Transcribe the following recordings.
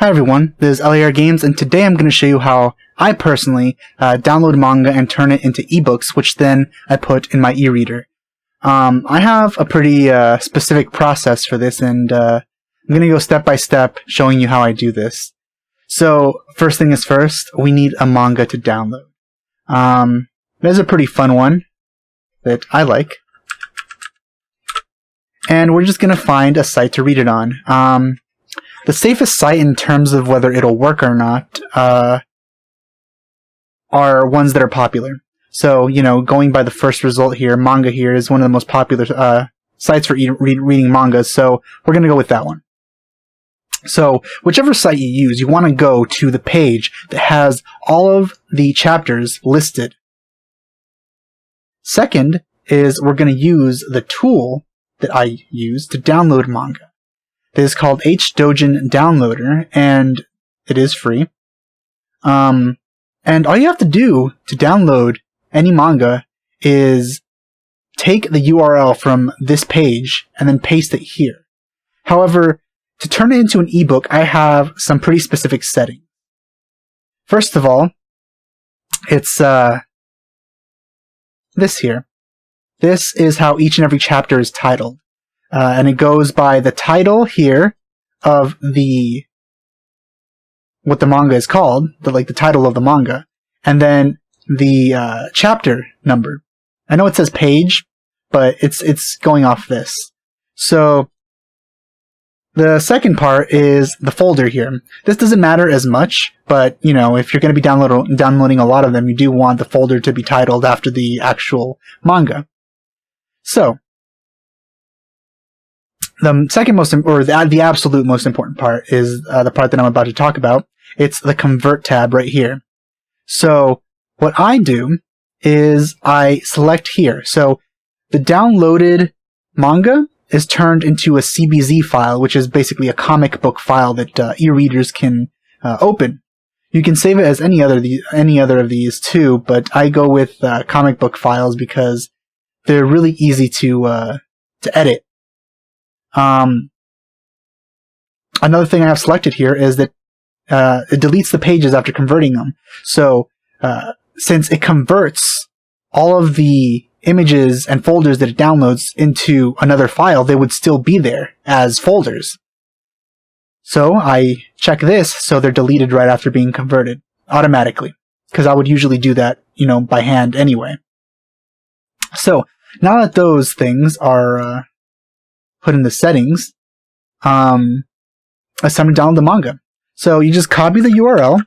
Hi everyone, this is LAR Games, and today I'm going to show you how I personally download manga and turn it into ebooks, which then I put in my e-reader. I have a pretty specific process for this, and I'm going to go step by step showing you how I do this. So, first thing is first, we need a manga to download. There's a pretty fun one that I like. And we're just going to find a site to read it on. The safest site in terms of whether it'll work or not are ones that are popular. So, going by the first result here, Manga here is one of the most popular sites for reading mangas, so we're going to go with that one. So, whichever site you use, you want to go to the page that has all of the chapters listed. Second is we're going to use the tool that I use to download manga. It is called HDojin Downloader, and it is free. And all you have to do to download any manga is take the URL from this page and then paste it here. However, to turn it into an ebook, I have some pretty specific settings. First of all, it's this here. This is how each and every chapter is titled. And it goes by the title here of what the manga is called, the title of the manga, and then the chapter number. I know it says page, but it's going off this. So the second part is the folder here. This doesn't matter as much, but if you're going to be downloading a lot of them, you do want the folder to be titled after the actual manga. So the second the absolute most important part is the part that I'm about to talk about. It's the convert tab right here. So what I do is I select here. So the downloaded manga is turned into a CBZ file, which is basically a comic book file that e-readers can open. You can save it as any other of these too, but I go with comic book files because they're really easy to edit. Another thing I have selected here is that it deletes the pages after converting them. So since it converts all of the images and folders that it downloads into another file, they would still be there as folders. So I check this so they're deleted right after being converted automatically, because I would usually do that, by hand anyway. So now that those things are put in the settings, it's time to download the manga. So you just copy the URL,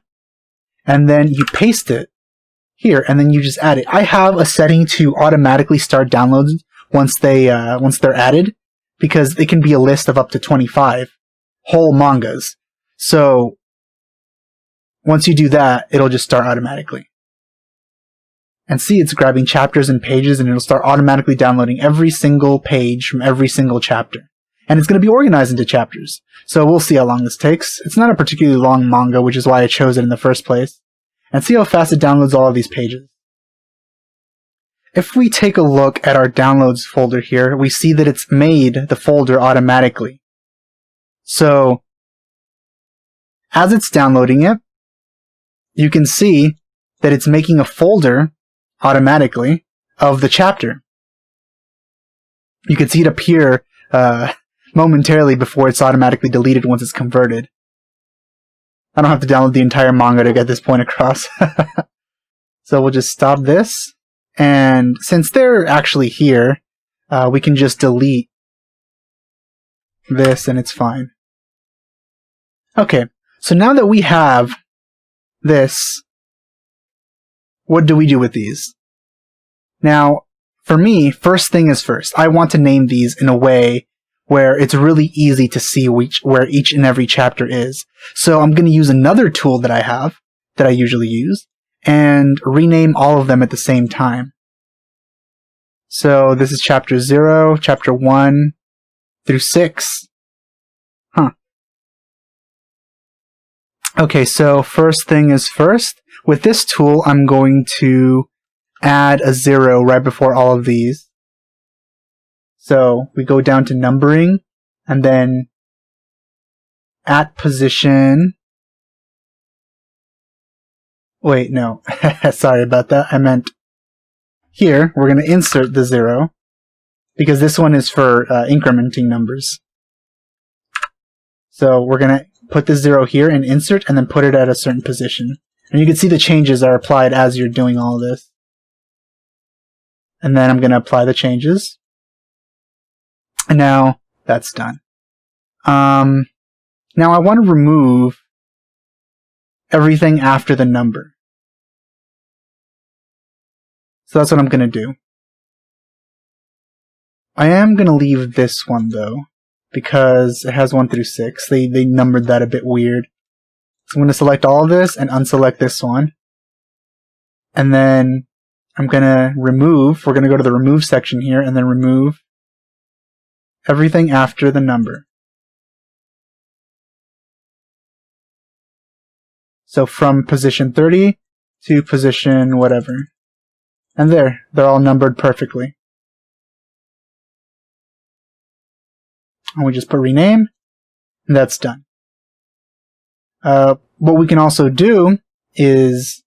and then you paste it here, and then you just add it. I have a setting to automatically start downloads once they're added, because it can be a list of up to 25 whole mangas. So once you do that, it'll just start automatically. And see, it's grabbing chapters and pages, and it'll start automatically downloading every single page from every single chapter. And it's going to be organized into chapters. So we'll see how long this takes. It's not a particularly long manga, which is why I chose it in the first place. And see how fast it downloads all of these pages. If we take a look at our downloads folder here, we see that it's made the folder automatically. So as it's downloading it, you can see that it's making a folder automatically of the chapter. You can see it appear momentarily before it's automatically deleted once it's converted. I don't have to download the entire manga to get this point across. So we'll just stop this, and since they're actually here, we can just delete this and it's fine. Okay, so now that we have this, what do we do with these? Now, for me, first thing is first. I want to name these in a way where it's really easy to see where each and every chapter is. So I'm going to use another tool that I have, that I usually use, and rename all of them at the same time. So this is chapter 0, chapter 1 through 6. Okay, so first thing is first. With this tool, I'm going to add a 0 right before all of these. So we go down to numbering, and then at position Wait, no. Sorry about that. I meant here, we're going to insert the 0, because this one is for incrementing numbers. So we're going to put the 0 here and insert, and then put it at a certain position. And you can see the changes are applied as you're doing all of this. And then I'm going to apply the changes. And now that's done. Now I want to remove everything after the number. So that's what I'm going to do. I am going to leave this one though, because it has 1 through 6. They numbered that a bit weird. So I'm going to select all of this and unselect this one. And then I'm going to remove, we're going to go to the remove section here and then remove everything after the number. So from position 30 to position whatever. And there, they're all numbered perfectly. And we just put rename, and that's done. What we can also do is,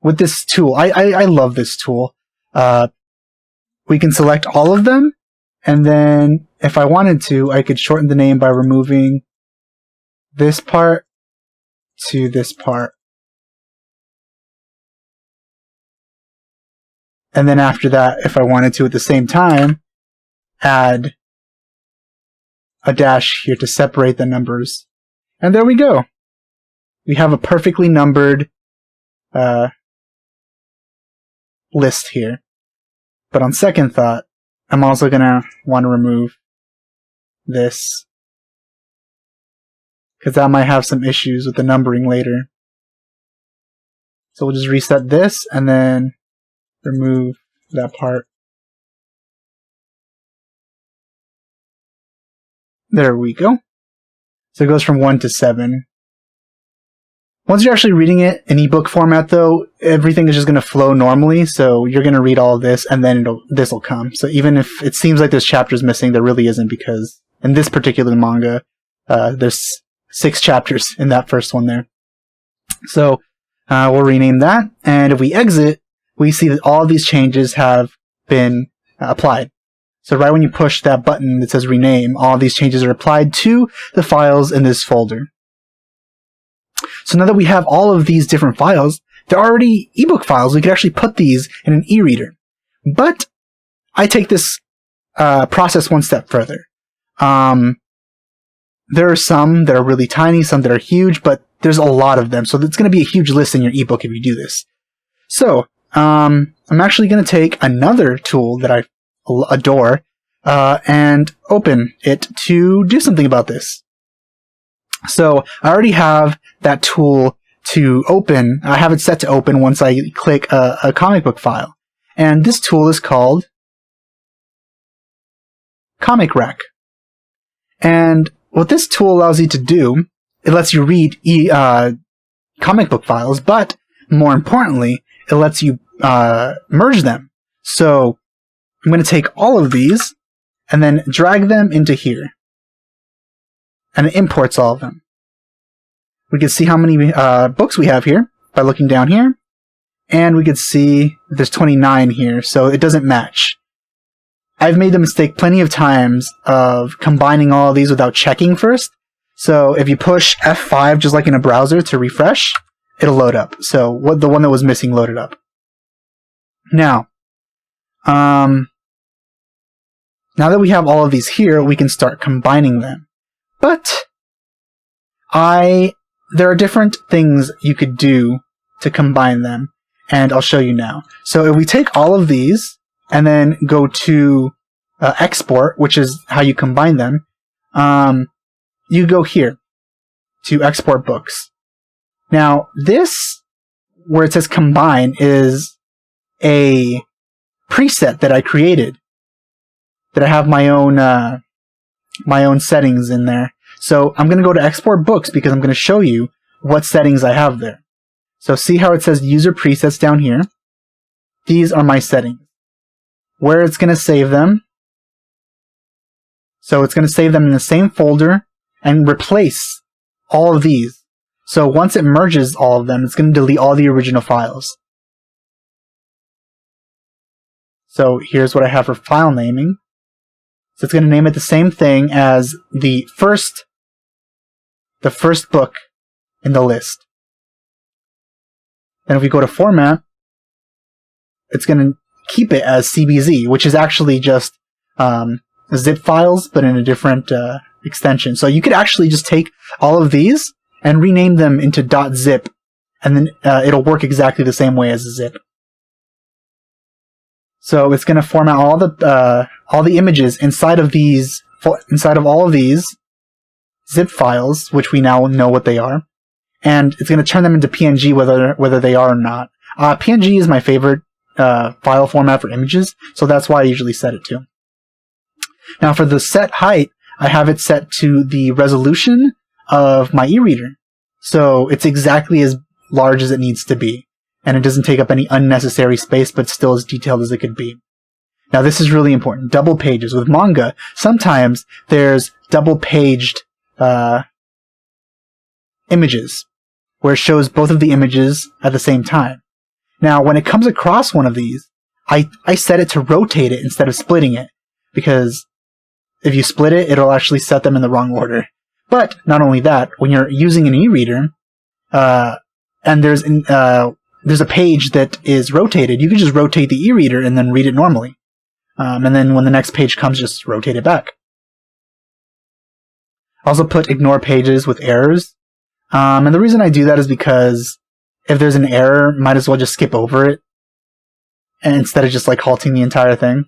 with this tool, I love this tool. We can select all of them, and then if I wanted to, I could shorten the name by removing this part to this part. And then after that, if I wanted to at the same time, add a dash here to separate the numbers. And there we go. We have a perfectly numbered list here. But on second thought, I'm also going to want to remove this, because that might have some issues with the numbering later. So we'll just reset this and then remove that part. There we go. So it goes from 1 to 7. Once you're actually reading it in ebook format though, everything is just going to flow normally, so you're going to read all of this and then this will come. So even if it seems like this chapter is missing, there really isn't, because in this particular manga, there's 6 chapters in that first one there. So we'll rename that, and if we exit, we see that all of these changes have been applied. So right when you push that button that says rename, all of these changes are applied to the files in this folder. So now that we have all of these different files, they're already ebook files. We could actually put these in an e-reader. But I take this process one step further. There are some that are really tiny, some that are huge, but there's a lot of them. So it's going to be a huge list in your ebook if you do this. So I'm actually going to take another tool that I adore and open it to do something about this. So I already have that tool to open. I have it set to open once I click a comic book file. And this tool is called Comic Rack. And what this tool allows you to do, it lets you read comic book files, but more importantly, it lets you merge them. So I'm going to take all of these and then drag them into here. And it imports all of them. We can see how many books we have here by looking down here. And we can see there's 29 here, so it doesn't match. I've made the mistake plenty of times of combining all of these without checking first. So if you push F5 just like in a browser to refresh, it'll load up. So the one that was missing loaded up. Now that we have all of these here, we can start combining them. But there are different things you could do to combine them, and I'll show you now. So if we take all of these and then go to export, which is how you combine them, you go here to export books. Now this, where it says combine, is a preset that I created, that I have my own settings in there. So I'm going to go to export books because I'm going to show you what settings I have there. So see how it says user presets down here? These are my settings. Where it's going to save them. So it's going to save them in the same folder and replace all of these. So once it merges all of them, it's going to delete all the original files. So here's what I have for file naming. So it's going to name it the same thing as the first book in the list. Then if we go to format, it's going to keep it as CBZ, which is actually just zip files, but in a different extension. So you could actually just take all of these and rename them into .zip, and then it'll work exactly the same way as a zip. So it's going to format all the images inside of all of these zip files, which we now know what they are, and it's going to turn them into PNG whether they are or not. PNG is my favorite file format for images, so that's why I usually set it to. Now for the set height, I have it set to the resolution of my e-reader. So it's exactly as large as it needs to be. And it doesn't take up any unnecessary space, but still as detailed as it could be. Now this is really important. Double pages. With manga, sometimes there's double-paged images, where it shows both of the images at the same time. Now when it comes across one of these, I set it to rotate it instead of splitting it, because if you split it, it'll actually set them in the wrong order. But not only that, when you're using an e-reader, and there's a page that is rotated, you can just rotate the e-reader and then read it normally. And then when the next page comes, just rotate it back. Also put ignore pages with errors. And the reason I do that is because if there's an error, might as well just skip over it, and instead of just like halting the entire thing.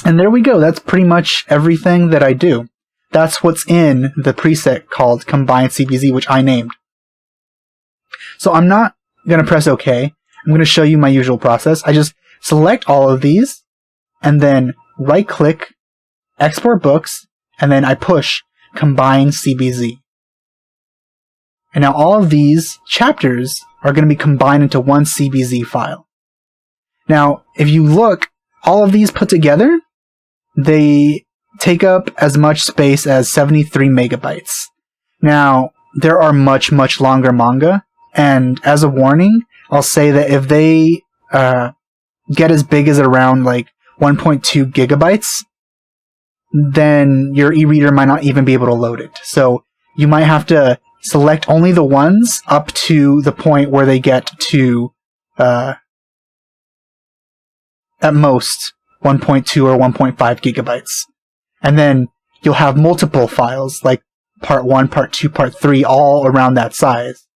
And there we go. That's pretty much everything that I do. That's what's in the preset called Combined CBZ, which I named. So I'm not going to press OK. I'm going to show you my usual process. I just select all of these, and then right-click, Export Books, and then I push Combine CBZ. And now all of these chapters are going to be combined into one CBZ file. Now, if you look, all of these put together, they take up as much space as 73 megabytes. Now, there are much, much longer manga, and as a warning, I'll say that if they get as big as around like 1.2 gigabytes, then your e-reader might not even be able to load it. So you might have to select only the ones up to the point where they get to, at most, 1.2 or 1.5 gigabytes. And then you'll have multiple files, like part 1, part 2, part 3, all around that size.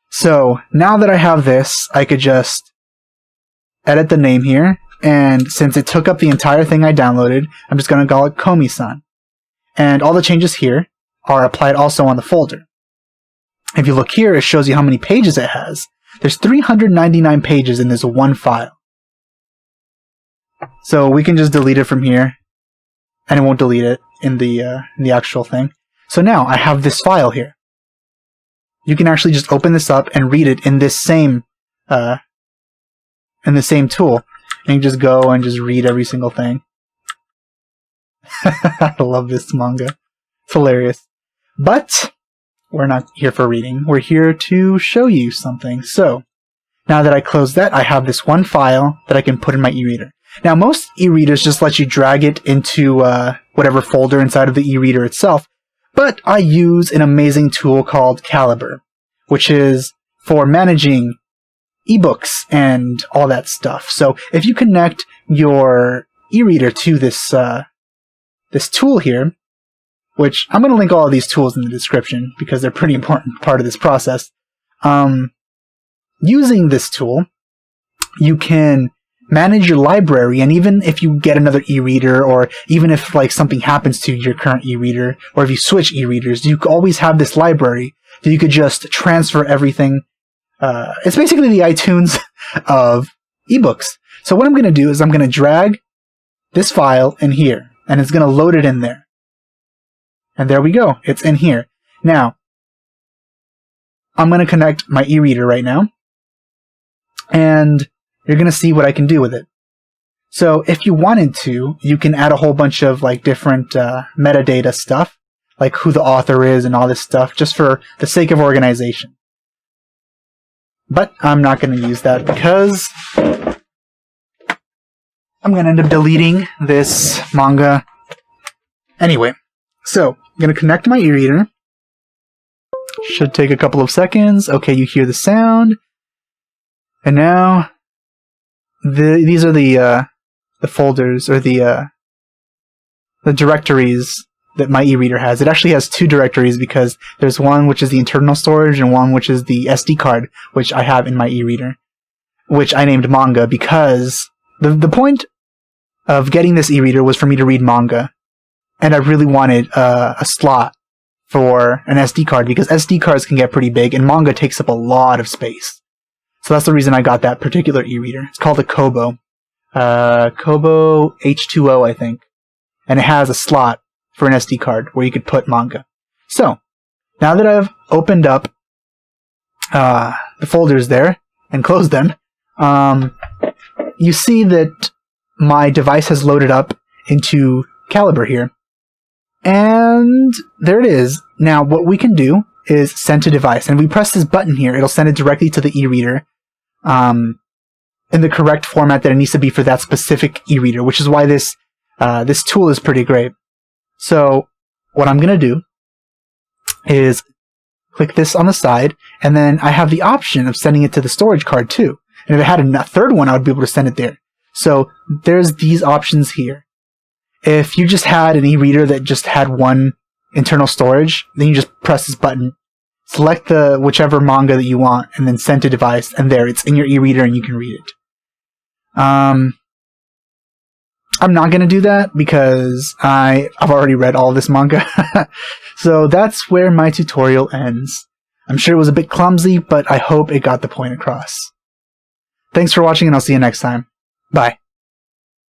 So now that I have this, I could just edit the name here, and since it took up the entire thing I downloaded, I'm just going to call it Komi-san. And all the changes here are applied also on the folder. If you look here, it shows you how many pages it has. There's 399 pages in this one file. So we can just delete it from here, and it won't delete it in the actual thing. So now I have this file here. You can actually just open this up and read it in this same tool. And you just go and just read every single thing. I love this manga. It's hilarious. But we're not here for reading. We're here to show you something. So now that I close that, I have this one file that I can put in my e-reader. Now, most e-readers just let you drag it into whatever folder inside of the e-reader itself, but I use an amazing tool called Calibre, which is for managing ebooks and all that stuff. So if you connect your e-reader to this tool here, which I'm going to link all of these tools in the description because they're a pretty important part of this process. Using this tool, you can manage your library, and even if you get another e-reader, or even if like something happens to your current e-reader, or if you switch e-readers, you always have this library that you could just transfer everything. It's basically the iTunes of ebooks. So what I'm going to do is I'm going to drag this file in here, and it's going to load it in there. And there we go. It's in here. Now, I'm going to connect my e-reader right now, and you're going to see what I can do with it. So if you wanted to, you can add a whole bunch of like different metadata stuff, like who the author is and all this stuff, just for the sake of organization. But I'm not going to use that because I'm going to end up deleting this manga. Anyway, so I'm going to connect my e-reader. Should take a couple of seconds. Okay, you hear the sound. And now, these are the folders, or the directories that my e-reader has. It actually has 2 directories because there's one which is the internal storage and one which is the SD card, which I have in my e-reader, which I named Manga because the point of getting this e-reader was for me to read manga, and I really wanted a slot for an SD card because SD cards can get pretty big and manga takes up a lot of space. So that's the reason I got that particular e-reader. It's called a Kobo. Kobo H2O, I think. And it has a slot for an SD card where you could put manga. So, now that I've opened up the folders there and closed them, you see that my device has loaded up into Calibre here. And there it is. Now, what we can do is send to device. And if we press this button here, it'll send it directly to the e-reader in the correct format that it needs to be for that specific e-reader, which is why this tool is pretty great. So what I'm going to do is click this on the side, and then I have the option of sending it to the storage card too. And if it had a third one, I would be able to send it there. So there's these options here. If you just had an e-reader that just had one internal storage, then you just press this button, select the whichever manga that you want, and then send to device, and there, it's in your e-reader and you can read it. I'm not going to do that because I've already read all this manga. So that's where my tutorial ends. I'm sure it was a bit clumsy, but I hope it got the point across. Thanks for watching, and I'll see you next time. Bye.